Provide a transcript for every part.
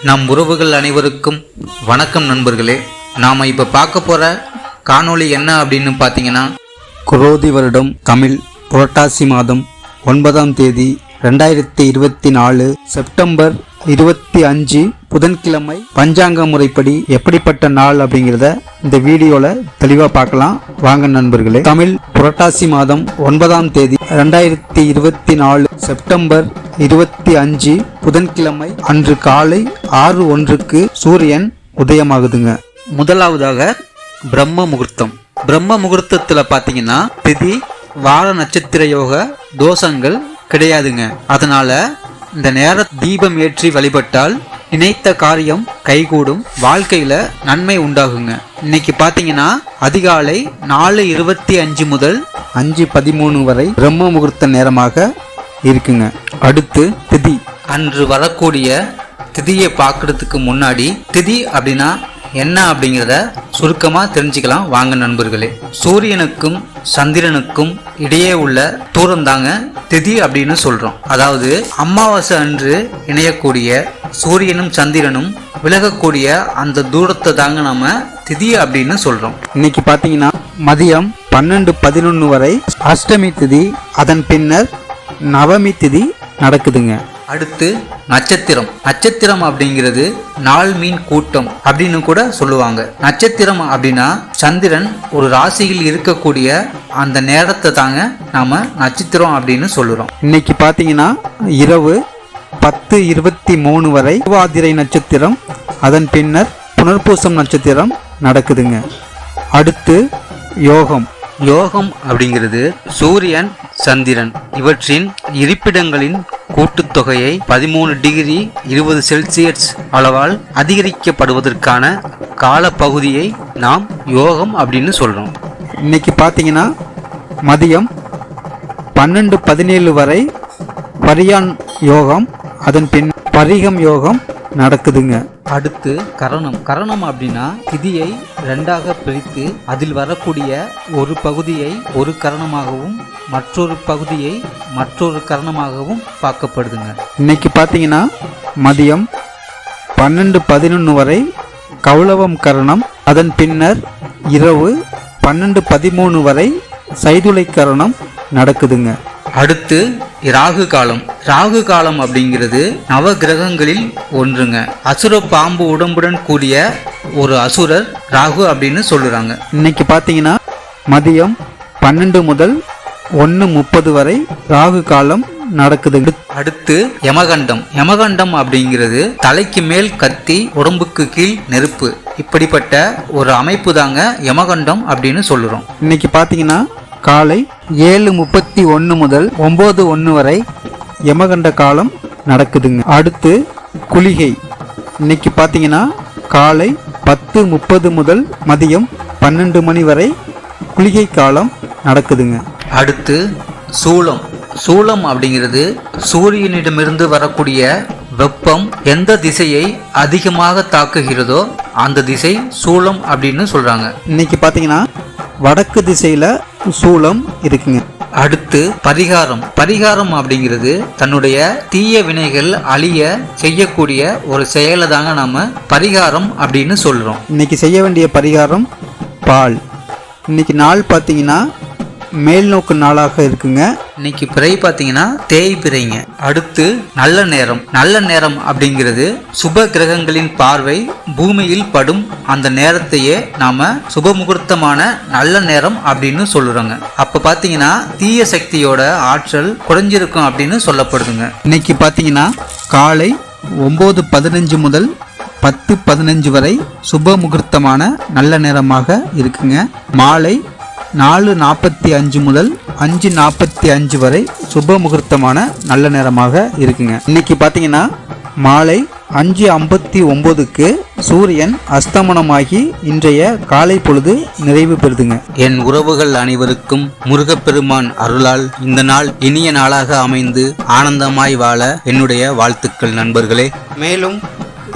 நம் உறவுகள் அனைவருக்கும் வணக்கம் நண்பர்களே. நாம் இப்போ பார்க்க போகிற காணொளி என்ன அப்படின்னு பார்த்தீங்கன்னா, குரோதி வருடம் தமிழ் புரட்டாசி மாதம் 9ஆம் தேதி 2024 செப்டம்பர் 25 புதன்கிழமை பஞ்சாங்க முறைப்படி எப்படிப்பட்ட நாள் அப்படிங்கிறத இந்த வீடியோவில் தெளிவாக பார்க்கலாம். வாங்க நண்பர்களே. தமிழ் புரட்டாசி மாதம் 9ஆம் தேதி 2024 செப்டம்பர் 25 புதன்கிழமை அன்று காலை 6:01 சூரியன் உதயமாகுதுங்க. முதலாவதாக பிரம்ம முகூர்த்தம். பிரம்ம முகூர்த்தத்தில் பார்த்தீங்கன்னா திதி வார நட்சத்திர யோக தோஷங்கள் கிடையாதுங்க. அதனால இந்த நேர தீபம் ஏற்றி வழிபட்டால் நினைத்த காரியம் கைகூடும், வாழ்க்கையில நன்மை உண்டாகுங்க. இன்னைக்கு பாத்தீங்கன்னா அதிகாலை 4:25 முதல் 5:13 வரை பிரம்ம முகூர்த்த நேரமாக இருக்குங்க. அடுத்து திதி. அன்று வரக்கூடிய திதியை பார்க்கறதுக்கு முன்னாடி திதி அப்படின்னா என்ன அப்படிங்கிறத சுருக்கமா தெரிஞ்சுக்கலாம். வாங்க நண்பர்களே. சூரியனுக்கும் சந்திரனுக்கும் இடையே உள்ள தூரம் தாங்க திதி அப்படின்னு சொல்றோம். அதாவது அமாவாசை அன்று இணையக்கூடிய சூரியனும் சந்திரனும் விலகக்கூடிய அந்த தூரத்தை தாங்க நாம திதி அப்படின்னு சொல்றோம். இன்னைக்கு பாத்தீங்கன்னா மதியம் 12:11 வரை அஷ்டமி திதி, அதன் பின்னர் நவமி திதி நடக்குதுங்க. அடுத்து நட்சத்திரம். நட்சத்திரம் அப்படிங்கிறது நாள் மீன் கூட்டம் அப்படின்னு கூட சொல்லுவாங்க. நட்சத்திரம் அப்படின்னா சந்திரன் ஒரு ராசியில் இருக்கக்கூடிய அந்த நேரத்தை தாங்க நாம நட்சத்திரம் அப்படின்னு சொல்லுறோம். இன்னைக்கு பாத்தீங்கன்னா இரவு 10:23 வரை திருவாதிரை நட்சத்திரம், அதன் பின்னர் புனர்பூசம் நட்சத்திரம் நடக்குதுங்க. அடுத்து யோகம். யோகம் அப்படிங்கிறது சூரியன் சந்திரன் இவற்றின் இருப்பிடங்களின் கூட்டுத்தொகையை 13 டிகிரி 20 செல்சியஸ் அளவால் அதிகரிக்கப்படுவதற்கான கால பகுதியை நாம் யோகம் அப்படின்னு சொல்றோம். இன்னைக்கு பார்த்தீங்கன்னா மதியம் 12:17 வரை பரியான் யோகம், அதன் பின் பரிகம் யோகம் நடக்குதுங்க. அடுத்து கரணம். கரணம் அப்படின்னா திதியை 2ஆக பிரித்து அதில் வரக்கூடிய ஒரு பகுதியை ஒரு கரணமாகவும் மற்றொரு பகுதியை மற்றொரு கரணமாகவும் பார்க்கப்படுதுங்க. இன்னைக்கு பார்த்தீங்கன்னா மதியம் 12:11 வரை கௌளவம் கரணம், அதன் பின்னர் இரவு 12:13 வரை சைதுளை கரணம் நடக்குதுங்க. அடுத்து ராகு காலம். ராகு காலம் அப்படிங்கிறது நவ கிரகங்களில் ஒன்றுங்க. அசுர பாம்பு உடம்புடன் கூடிய ஒரு அசுரர் ராகு அப்படின்னு சொல்லுறாங்க. இன்னைக்கு பாத்தீங்கன்னா மதியம் 12 முதல் 1:30 வரை ராகு காலம் நடக்குது. அடுத்து யமகண்டம். யமகண்டம் அப்படிங்கிறது தலைக்கு மேல் கத்தி, உடம்புக்கு கீழ் நெருப்பு, இப்படிப்பட்ட ஒரு அமைப்பு தாங்க யமகண்டம் அப்படின்னு சொல்லுறோம். இன்னைக்கு பாத்தீங்கன்னா காலை 7:31 முதல் 9:01 வரை யமகண்ட காலம் நடக்குதுங்க. அடுத்து குளிகை. இன்னைக்கு பார்த்தீங்கன்னா காலை 10:30 முதல் மதியம் 12 மணி வரை குளிகை காலம் நடக்குதுங்க. அடுத்து சூலம். சூலம் அப்படிங்கிறது சூரியனிடமிருந்து வரக்கூடிய வெப்பம் எந்த திசையை அதிகமாக தாக்குகிறதோ அந்த திசை சூலம் அப்படின்னு சொல்றாங்க. இன்னைக்கு பார்த்தீங்கன்னா வடக்கு திசையில சூலம் இருக்குங்க. அடுத்து பரிகாரம். பரிகாரம் அப்படிங்கிறது தன்னுடைய தீய வினைகள் அழிய செய்யக்கூடிய ஒரு செயலை தாங்க நாம பரிகாரம் அப்படின்னு சொல்றோம். இன்னைக்கு செய்ய வேண்டிய பரிகாரம் பால். இன்னைக்கு நாள் பார்த்தீங்கன்னா மேல் நோக்கு நாளாக இருக்குங்க. இன்னைக்கு பிறை பார்த்தீங்கன்னா தேய் பிறைங்க. அடுத்து நல்ல நேரம். நல்ல நேரம் அப்படிங்கிறது சுப கிரகங்களின் பார்வை பூமியில் படும் அந்த நேரத்தையே நாம சுப முகூர்த்தமான நல்ல நேரம் அப்படின்னு சொல்லுறோங்க. அப்ப பாத்தீங்கன்னா தீய சக்தியோட ஆற்றல் குறைஞ்சிருக்கும் அப்படின்னு சொல்லப்படுதுங்க. இன்னைக்கு பாத்தீங்கன்னா காலை 9:15 முதல் 10:15 வரை சுப முகூர்த்தமான நல்ல நேரமாக இருக்குங்க. மாலை 4:45 முதல் 5:45 வரை சுப முகூர்த்தமான நல்ல நேரமாக இருக்குங்க. இன்னைக்கு பார்த்தீங்கன்னா மாலை 5:59க்கு சூரியன் அஸ்தமனமாகி இன்றைய காலை பொழுது நிறைவு பெறுதுங்க. என் உறவுகள் அனைவருக்கும் முருகப்பெருமான் அருளால் இந்த நாள் இனிய நாளாக அமைந்து ஆனந்தமாய் வாழ என்னுடைய வாழ்த்துக்கள் நண்பர்களே. மேலும்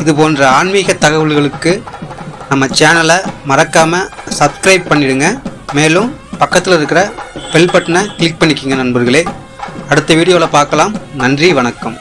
இது போன்ற ஆன்மீக தகவல்களுக்கு நம்ம சேனலை மறக்காம சப்ஸ்கிரைப் பண்ணிடுங்க. மேலும் பக்கத்தில் இருக்கிற பெல் பட்டனை கிளிக் பண்ணிக்கோங்க நண்பர்களே. அடுத்த வீடியோவில் பார்க்கலாம். நன்றி, வணக்கம்.